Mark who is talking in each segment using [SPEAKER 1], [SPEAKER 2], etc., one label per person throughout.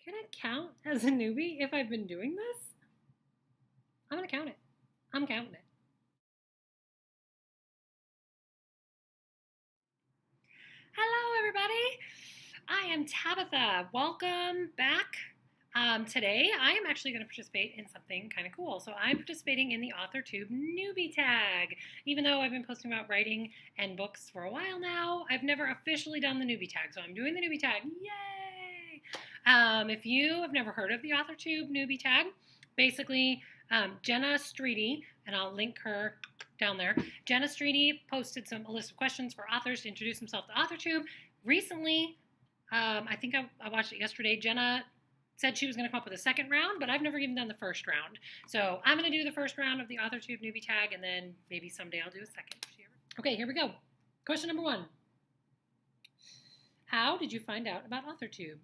[SPEAKER 1] Can I count as a newbie if I've been doing this? I'm going to count it. I'm counting it. Hello, everybody. I am Tabitha. Welcome back. Today, I am actually going to participate in something kind of cool. So I'm participating in the AuthorTube Newbie Tag. Even though I've been posting about writing and books for a while now, I've never officially done the Newbie Tag. So I'm doing the Newbie Tag. Yay! If you have never heard of the AuthorTube Newbie Tag, basically Jenna Streety, and I'll link her down there. Jenna Streety posted a list of questions for authors to introduce themselves to AuthorTube. Recently, I think I watched it yesterday, Jenna said she was going to come up with a second round, but I've never even done the first round. So I'm going to do the first round of the AuthorTube Newbie Tag, and then maybe someday I'll do a second. Okay, here we go. Question number 1. How did you find out about AuthorTube?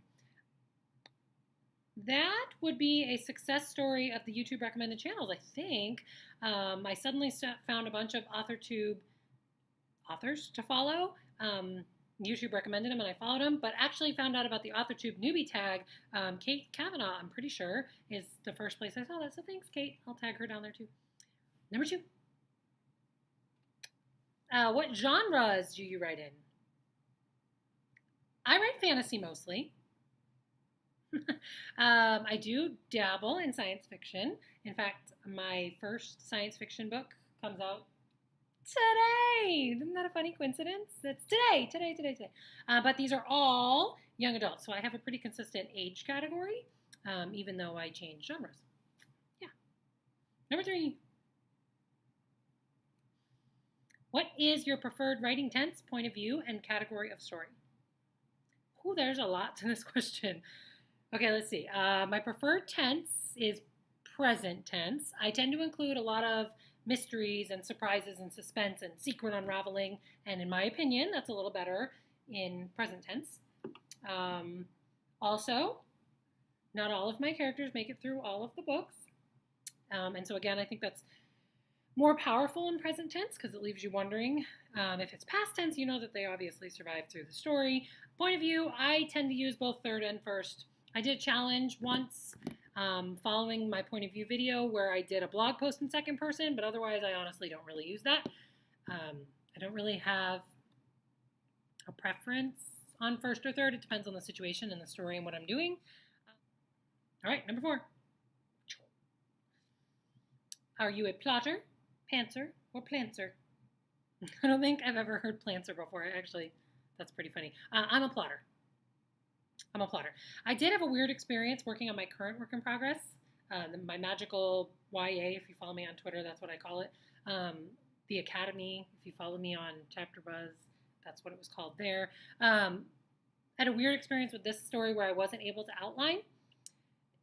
[SPEAKER 1] That would be a success story of the YouTube recommended channels, I think. I suddenly found a bunch of AuthorTube authors to follow. YouTube recommended them and I followed them, but actually found out about the AuthorTube Newbie Tag. Kate Cavanaugh, I'm pretty sure, is the first place I saw that, so thanks, Kate. I'll tag her down there too. Number 2. What genres do you write in? I write fantasy mostly. I do dabble in science fiction. In fact, my first science fiction book comes out today. Isn't that a funny coincidence? It's today. But these are all young adults, so I have a pretty consistent age category, even though I change genres. Yeah. Number 3. What is your preferred writing tense, point of view, and category of story? Ooh, there's a lot to this question. Okay, let's see. My preferred tense is present tense. I tend to include a lot of mysteries and surprises and suspense and secret unraveling, and in my opinion, that's a little better in present tense. Also, not all of my characters make it through all of the books, and so again, I think that's more powerful in present tense because it leaves you wondering. If it's past tense, you know that they obviously survived through the story. Point of view, I tend to use both third and first. I did a challenge once following my point of view video where I did a blog post in second person, but otherwise I honestly don't really use that. I don't really have a preference on first or third. It depends on the situation and the story and what I'm doing. All right, number 4. Are you a plotter, pantser, or plantser? I don't think I've ever heard plantser before. Actually, that's pretty funny. I'm a plotter. I did have a weird experience working on my current work in progress, my magical YA, if you follow me on Twitter, that's what I call it. The Academy, if you follow me on Chapter Buzz, that's what it was called there. I had a weird experience with this story where I wasn't able to outline.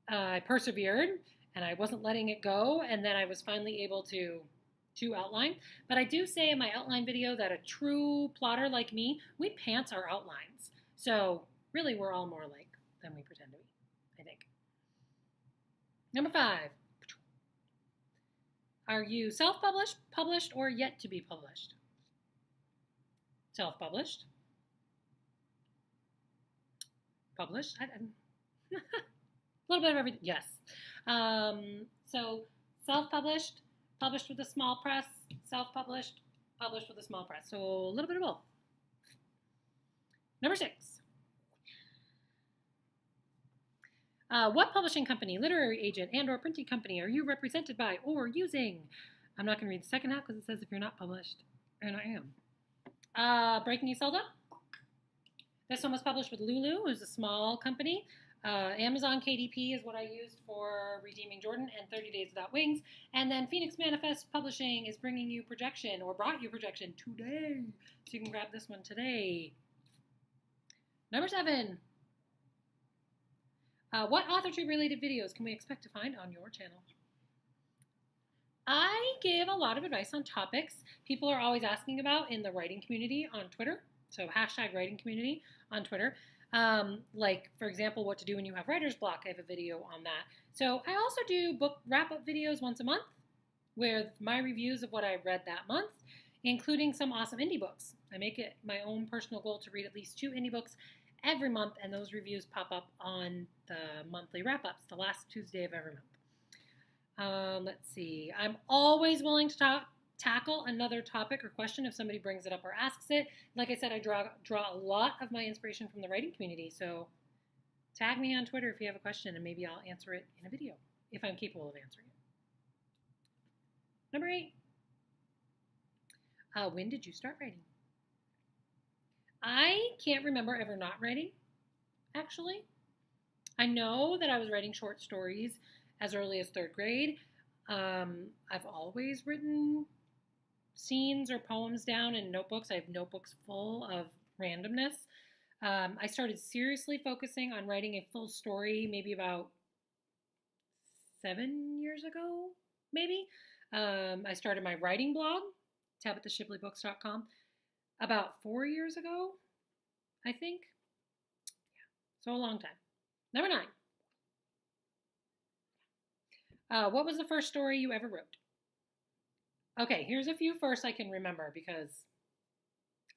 [SPEAKER 1] I persevered, and I wasn't letting it go, and then I was finally able to outline. But I do say in my outline video that a true plotter like me, we pants our outlines. So really, we're all more alike than we pretend to be, I think. Number 5. Are you self-published, published, or yet to be published? Self-published. Published. A little bit of everything. Yes. So self-published, published with a small press, self-published, published with a small press. So a little bit of both. Number 6. What publishing company, literary agent, and or printing company are you represented by or using? I'm not going to read the second half because it says if you're not published, and I am. Breaking Iselda. This one was published with Lulu, who's a small company. Amazon KDP is what I used for Redeeming Jordan and 30 Days Without Wings. And then Phoenix Manifest Publishing is bringing you Projection, or brought you Projection today. So you can grab this one today. Number 7. What AuthorTube related videos can we expect to find on your channel? I give a lot of advice on topics people are always asking about in the writing community on Twitter. So hashtag writing community on Twitter. Like, for example, what to do when you have writer's block. I have a video on that. So I also do book wrap-up videos once a month with my reviews of what I read that month, including some awesome indie books. I make it my own personal goal to read at least 2 indie books every month, and those reviews pop up on the monthly wrap-ups, the last Tuesday of every month. Let's see. I'm always willing to tackle another topic or question if somebody brings it up or asks it. Like I said, I draw a lot of my inspiration from the writing community, so tag me on Twitter if you have a question, and maybe I'll answer it in a video if I'm capable of answering it. Number 8. When did you start writing? I can't remember ever not writing, actually. I know that I was writing short stories as early as 3rd grade. I've always written scenes or poems down in notebooks. I have notebooks full of randomness. I started seriously focusing on writing a full story maybe about 7 years ago, maybe. I started my writing blog, TabithaShipleyBooks.com, about 4 years ago, I think. Yeah, so a long time. Number 9. What was the first story you ever wrote? Okay, here's a few first I can remember because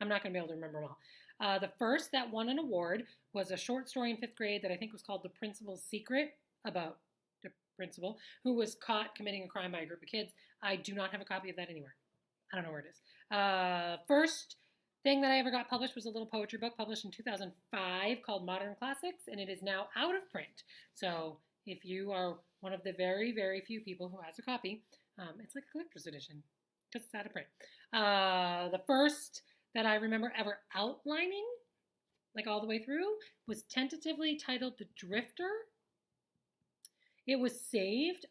[SPEAKER 1] I'm not going to be able to remember them all. The first that won an award was a short story in 5th grade that I think was called The Principal's Secret, about the principal who was caught committing a crime by a group of kids. I do not have a copy of that anywhere. I don't know where it is. First thing that I ever got published was a little poetry book published in 2005 called Modern Classics, and it is now out of print. So if you are one of the very, very few people who has a copy, it's like a collector's edition because it's out of print. The first that I remember ever outlining, like all the way through, was tentatively titled The Drifter. It was saved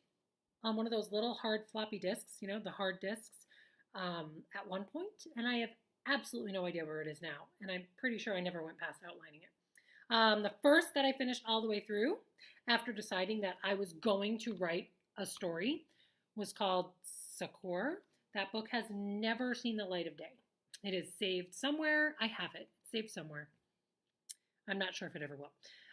[SPEAKER 1] on one of those little hard floppy disks, you know, the hard disks, at one point, and I have absolutely no idea where it is now, and I'm pretty sure I never went past outlining it. The first that I finished all the way through, after deciding that I was going to write a story, was called Sakura. That book has never seen the light of day. It is saved somewhere. I have it. It's saved somewhere. I'm not sure if it ever will.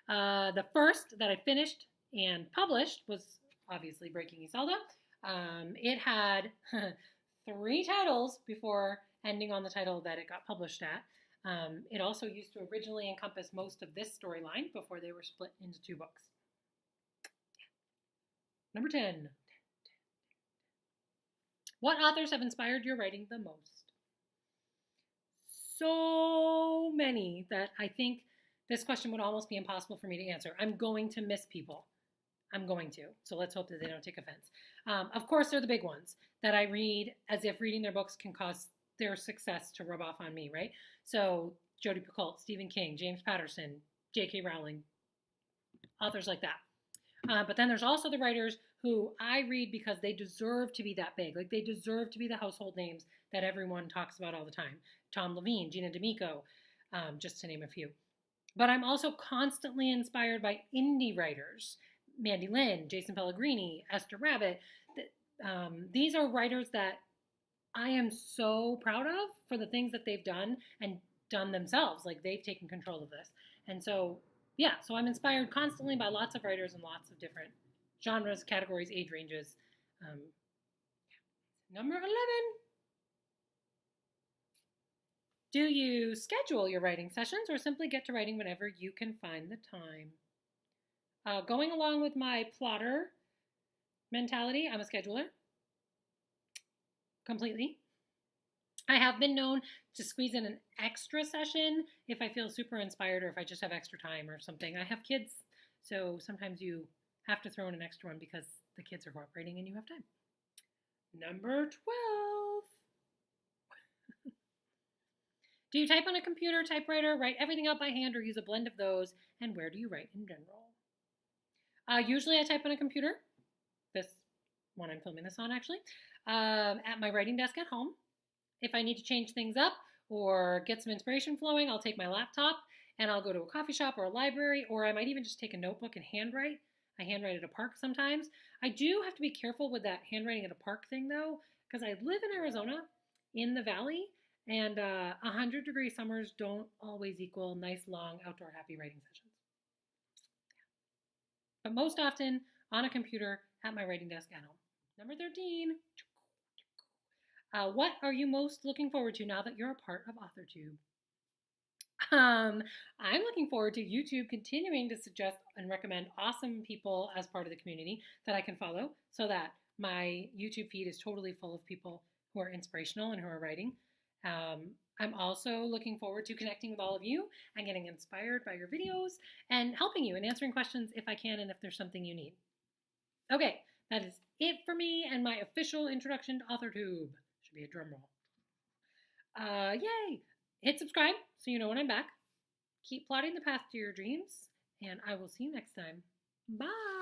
[SPEAKER 1] The first that I finished and published was obviously Breaking Isolde. It had 3 titles before ending on the title that it got published at. It also used to originally encompass most of this storyline before they were split into 2 books. Number 10. What authors have inspired your writing the most? So many that I think this question would almost be impossible for me to answer. I'm going to miss people. I'm going to. So let's hope that they don't take offense. Of course, they're the big ones that I read as if reading their books can cause their success to rub off on me, right? So Jodi Picoult, Stephen King, James Patterson, J.K. Rowling, authors like that. But then there's also the writers who I read because they deserve to be that big. Like they deserve to be the household names that everyone talks about all the time. Tom Levine, Gina D'Amico, just to name a few. But I'm also constantly inspired by indie writers. Mandy Lynn, Jason Pellegrini, Esther Rabbit. These are writers that I am so proud of for the things that they've done and done themselves. Like they've taken control of this. And so, yeah, so I'm inspired constantly by lots of writers in lots of different genres, categories, age ranges. Number 11. Do you schedule your writing sessions or simply get to writing whenever you can find the time? Going along with my plotter mentality, I'm a scheduler. Completely. I have been known to squeeze in an extra session if I feel super inspired or if I just have extra time or something. I have kids, so sometimes you have to throw in an extra one because the kids are cooperating and you have time. Number 12. Do you type on a computer, typewriter, write everything out by hand, or use a blend of those? And where do you write in general? Usually I type on a computer. This one I'm filming this on, actually. At my writing desk at home. If I need to change things up or get some inspiration flowing, I'll take my laptop and I'll go to a coffee shop or a library, or I might even just take a notebook and handwrite. I handwrite at a park sometimes. I do have to be careful with that handwriting at a park thing, though, because I live in Arizona, in the valley, and 100-degree summers don't always equal nice, long, outdoor, happy writing sessions. But most often on a computer at my writing desk at home. Number 13. What are you most looking forward to now that you're a part of AuthorTube? I'm looking forward to YouTube continuing to suggest and recommend awesome people as part of the community that I can follow so that my YouTube feed is totally full of people who are inspirational and who are writing. I'm also looking forward to connecting with all of you and getting inspired by your videos and helping you and answering questions if I can and if there's something you need. Okay, that is it for me and my official introduction to AuthorTube. Should be a drum roll. Yay! Hit subscribe so you know when I'm back. Keep plotting the path to your dreams, and I will see you next time. Bye!